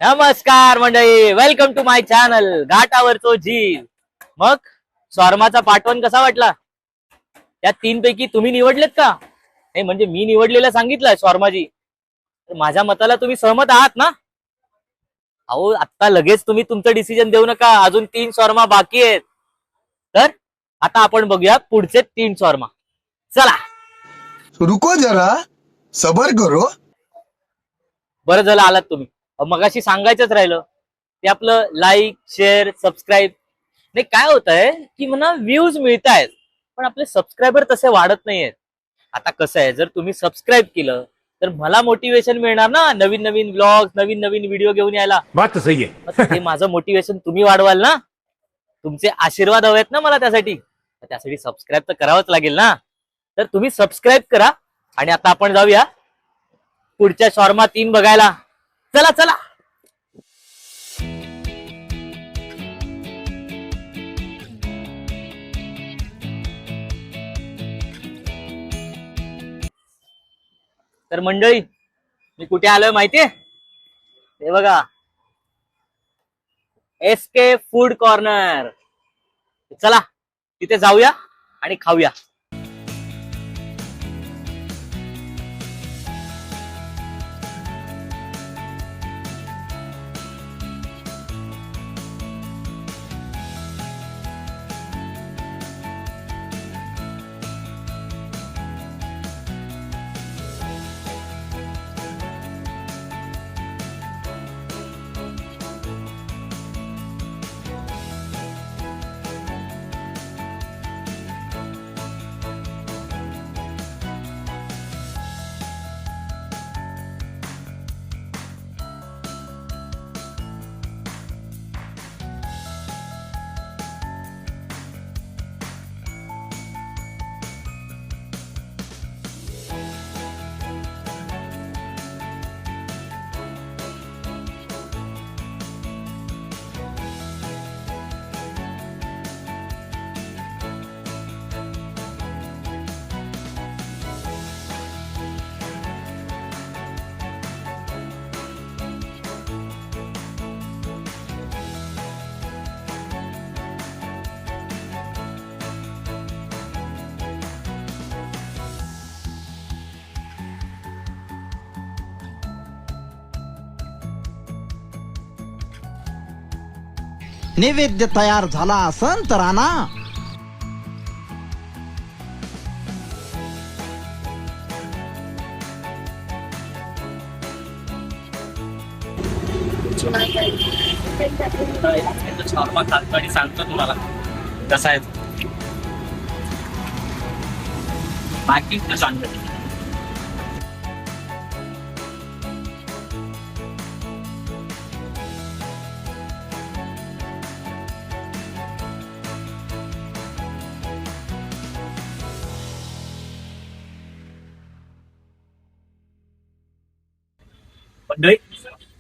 नमस्कार मंडळी, welcome to my channel घाटावरचो जीव. मग शॉर्माचा पाठवण कसा वाटला? त्या तीन पैकी तुम्ही निवडलेत का? नाही म्हणजे मी निवडलेलं सांगितलं शॉर्माजी. माझ्या मताला तुम्ही सहमत आहात ना? अहो आता लगेच तुम्ही तुमचं डिसिजन देऊ नका, अजून 3 शॉर्मा बाकी आहेत. तर आता आपण बघूया पुढचे 3 शॉर्मा. चला. रुको जरा, सबर करो. बरं झालं आलात तुम्ही. मगाशी सांगायचंच राहिलं ते आपलं लाईक शेअर सबस्क्राईब. नाही काय होत आहे की म्हणा व्ह्यूज मिळत आहेत पण आपले सबस्क्रायबर तसे वाढत नाहीयेत. आता कसं आहे, जर तुम्ही सबस्क्राईब केलं तर मला मोटिवेशन मिळणार ना, नवीन नवीन ब्लॉग नवीन नवीन व्हिडिओ घेऊन यायला. बात तो सही है. हे माझं मोटिवेशन तुम्ही वाढवाल ना. तुमचे आशीर्वाद हवेत ना मला त्यासाठी सबस्क्राईब तर करावंच लागेल ना. तर तुम्ही सबस्क्राईब करा. आणि आता आपण जाऊया पुढच्या शॉर्मा 3 बघायला. चला चला. तर मंडळी मी कुठे आलोय माहितीये? हे बघा, एसके फूड कॉर्नर. चला तिथे जाऊया आणि खाऊया. नैवेद्य तयार झाला असन तर आणा. शॉर्मा खातो आणि सांगतो तुम्हाला कसा आहे. बाकी सांगतो. मंडळी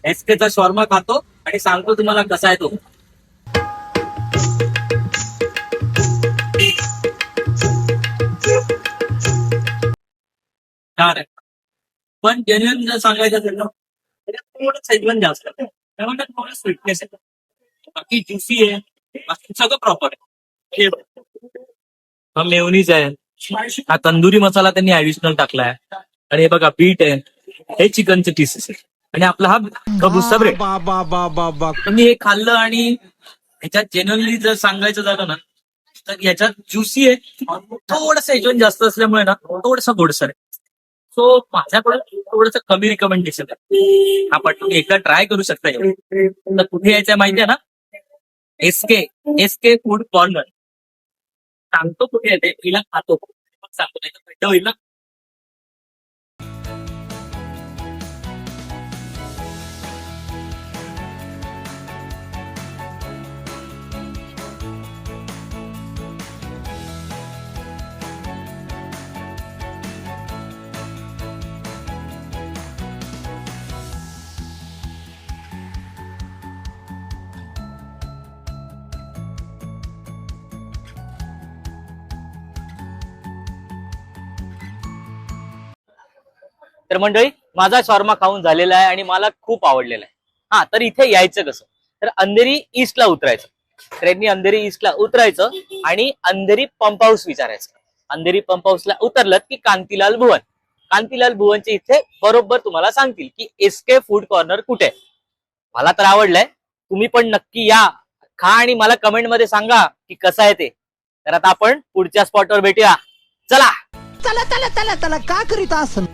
एसकेचा शॉर्मा खातो आणि सांगतो तुम्हाला कसा आहे तो. छान आहे, पण जेन्युइन जर सांगायचं असेल ना थोडं सेजवन जास्त आहे. त्यामुळे थोडं स्वीटनेस आहे. बाकी ज्युसी आहे, बाकी सगळं प्रॉपर आहे. हा मेयोनीज आहे, हा तंदुरी मसाला त्यांनी ऍडिशनल टाकलाय. आणि हे बघा बीट आहे, हे चिकनचे पीसेस आहे. आणि आपला हा कबूसचा ब्रेड. मी हे खाल्लं आणि ह्याच्यात जेन्युइनली जर सांगायचं झालं ना तर ह्याच्यात ज्युसी आहे, थोडंसं एजन जास्त असल्यामुळे ना थोडंसं गोडसर आहे. सो माझ्याकडून थोडंसं कमी रिकमेंडेशन आहे. आपण तुम्ही एकदा ट्राय करू शकता. तर कुठे यायचंय माहितीये ना? SK SK food corner. सांगतो कुठे येते, तिला खातो सांगतो, नाही तर होईल ना. तर मंडळी माझा शॉर्मा खाऊन झालेला आहे आणि मला खूप आवडलेला आहे. हा, तर इथे यायचं कसं, तर अंधेरी ईस्टला उतरायचं. ट्रेननी अंधेरी ईस्टला उतरायचं आणि अंधेरी पंप हाऊस विचारायचं. अंधेरी पंप हाऊसला उतरलं की कांतीलाल भुवन. कांतीलाल भुवनचे इथे बरोबर तुम्हाला सांगतील की एसके फूड कॉर्नर कुठे आहे. मला तर आवडलंय, तुम्ही पण नक्की या, खा आणि मला कमेंट मध्ये सांगा की कसं आहे ते. तर आता आपण पुढच्या स्पॉटवर भेटूया. चला. चला चला चला चला, का करीत असं?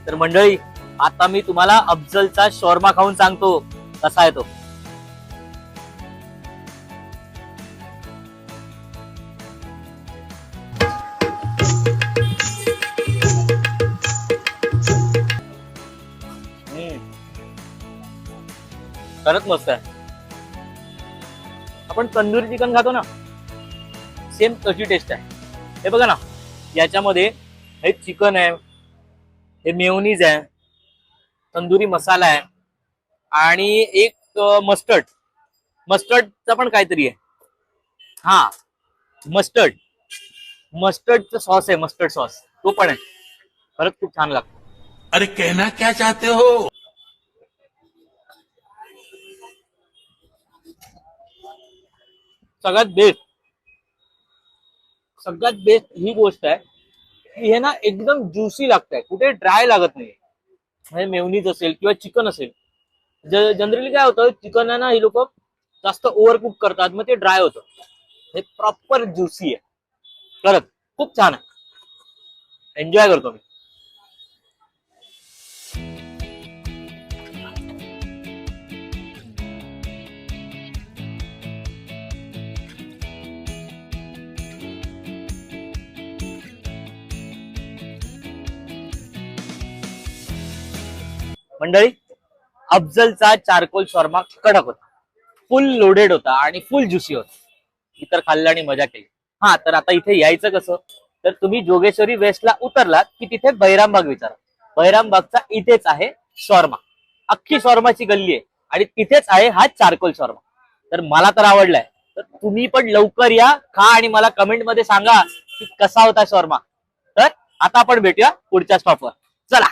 तर मंडळी, आता मी तुम्हाला अफजलचा शॉर्मा खाऊन सांगतो कसा आहे तो. खरंच मस्त आहे. आपण तंदुरी चिकन खातो ना, सेम तशी टेस्ट आहे. हे बघा ना, याच्यामध्ये हे चिकन आहे, हे मेयोनीज आहे, तंदुरी मसाला आहे आणि एक मस्टर्डचा पण काहीतरी आहे. हा, मस्टर्डचा सॉस आहे, मस्टर्ड सॉस तो पण आहे. खरंच खूप छान लागतो. अरे कहना क्या चाहते हो? सगळ्यात बेस्ट ही गोष्ट आहे की हे ना एकदम ज्युसी लागतंय, कुठे ड्राय लागत नाही. म्हणजे मेयोनीज असेल किंवा चिकन असेल, जनरली काय होतं, चिकन आहे ना, ही लोक जास्त ओव्हर कुक करतात, मग ते ड्राय होतं. हे प्रॉपर ज्युसी आहे. खरंच खूप छान आहे, एन्जॉय करतो मी. मंडळी, अफजलचा चारकोल शॉर्मा कडक होता, फुल लोडेड होता आणि फुल ज्युसी होता. इतर खाल्लं आणि मजा केली. हा, तर आता इथे यायचं कसं, तर तुम्ही जोगेश्वरी वेस्टला उतरलात की तिथे बैरामबाग विचारा. बैरामबागचा इथेच आहे शॉर्मा. अख्खी शॉर्माची गल्ली आहे आणि तिथेच आहे हा चारकोल शॉर्मा. तर मला तर आवडलाय, तर तुम्ही पण लवकर या, खा आणि मला कमेंट मध्ये सांगा की कसा होता शॉर्मा. तर आता आपण भेटूया पुढच्या स्टॉपवर. चला.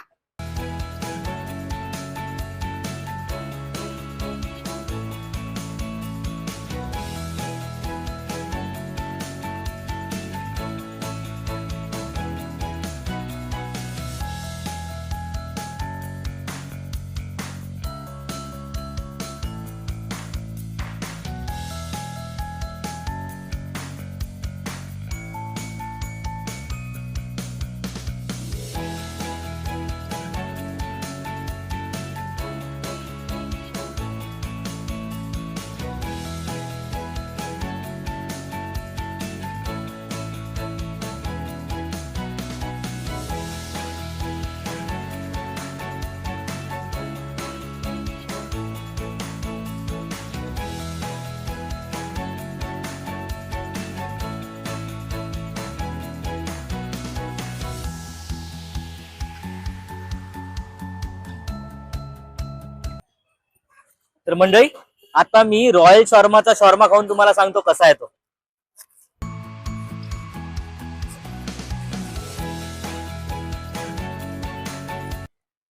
तर मंडळी आता मी रॉयल शॉर्माचा शॉर्मा खाऊन तुम्हाला सांगतो कसा आहे तो.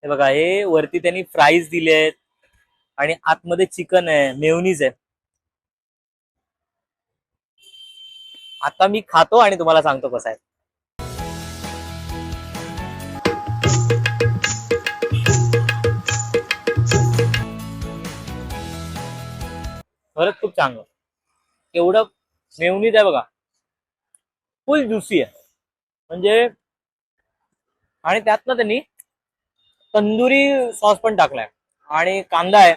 हे बघा, हे वरती त्यांनी फ्राईज दिले आहेत आणि आतमध्ये चिकन आहे, मेयोनीज आहे. आता मी खातो आणि तुम्हाला सांगतो कसा आहे. खरंच खूप चांगलं. एवढं मेयोनीज आहे बघा, फुल ज्युसी आहे म्हणजे. आणि त्यात ना त्यांनी तंदुरी सॉस पण टाकलाय आणि कांदा आहे,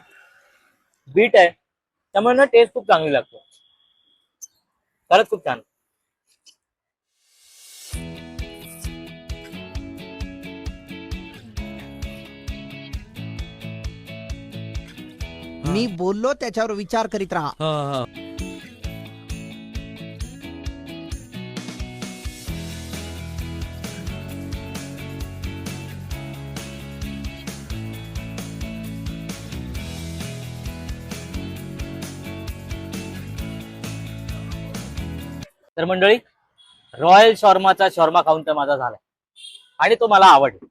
बीट आहे, त्यामुळे ना टेस्ट खूप चांगली लागते. खरंच खूप छान. मी बोललो त्याच्यावर विचार करीत राहा. तर मंडळी, रॉयल शॉर्माचा शॉर्मा खाऊन तर माझा झालाय आणि तो मला आवडला.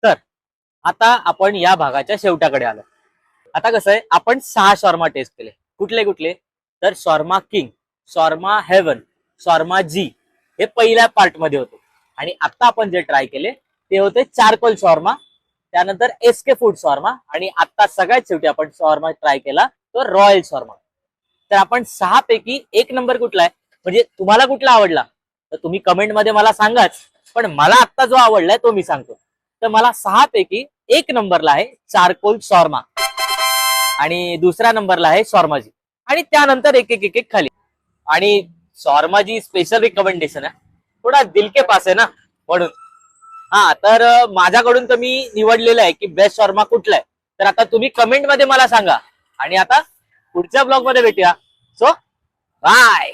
तर आता आपण या भागाच्या शेवटाकडे आलो. आता कसं आहे, आपण 6 शॉर्मा टेस्ट केले. कुठले कुठले? तर shawarma King, shawarma Heaven, shawarma ji हे पहिल्या पार्ट मध्ये होते. आणि आता आपण जे ट्राय केले ते होते चारकोल शॉर्मा, त्यानंतर एसके फूड शॉर्मा आणि आता सगळ्यात शेवटी आपण शॉर्मा ट्राय केला तो रॉयल शॉर्मा. तर आपण 6 पैकी 1 नंबर कुठला आहे, म्हणजे तुम्हाला कुठला आवडला तर तुम्ही कमेंट मध्ये मला सांगाच. पण मला आता जो आवडलाय तो मी सांगतो. तर मला 6 पैकी 1 नंबरला आहे चारकोल शॉर्मा आणि दुसऱ्या नंबरला आहे शॉर्माजी आणि त्यानंतर एक एक एक एक खाली. आणि शॉर्माजी स्पेशल रिकमेंडेशन आहे, थोडा दिल के पास आहे ना म्हणून. हा, तर माझ्याकडून तर मी निवडलेलं आहे की बेस्ट शॉर्मा कुठला आहे. तर आता तुम्ही कमेंट मध्ये मला सांगा आणि आता पुढच्या ब्लॉग मध्ये भेटूया. So bye.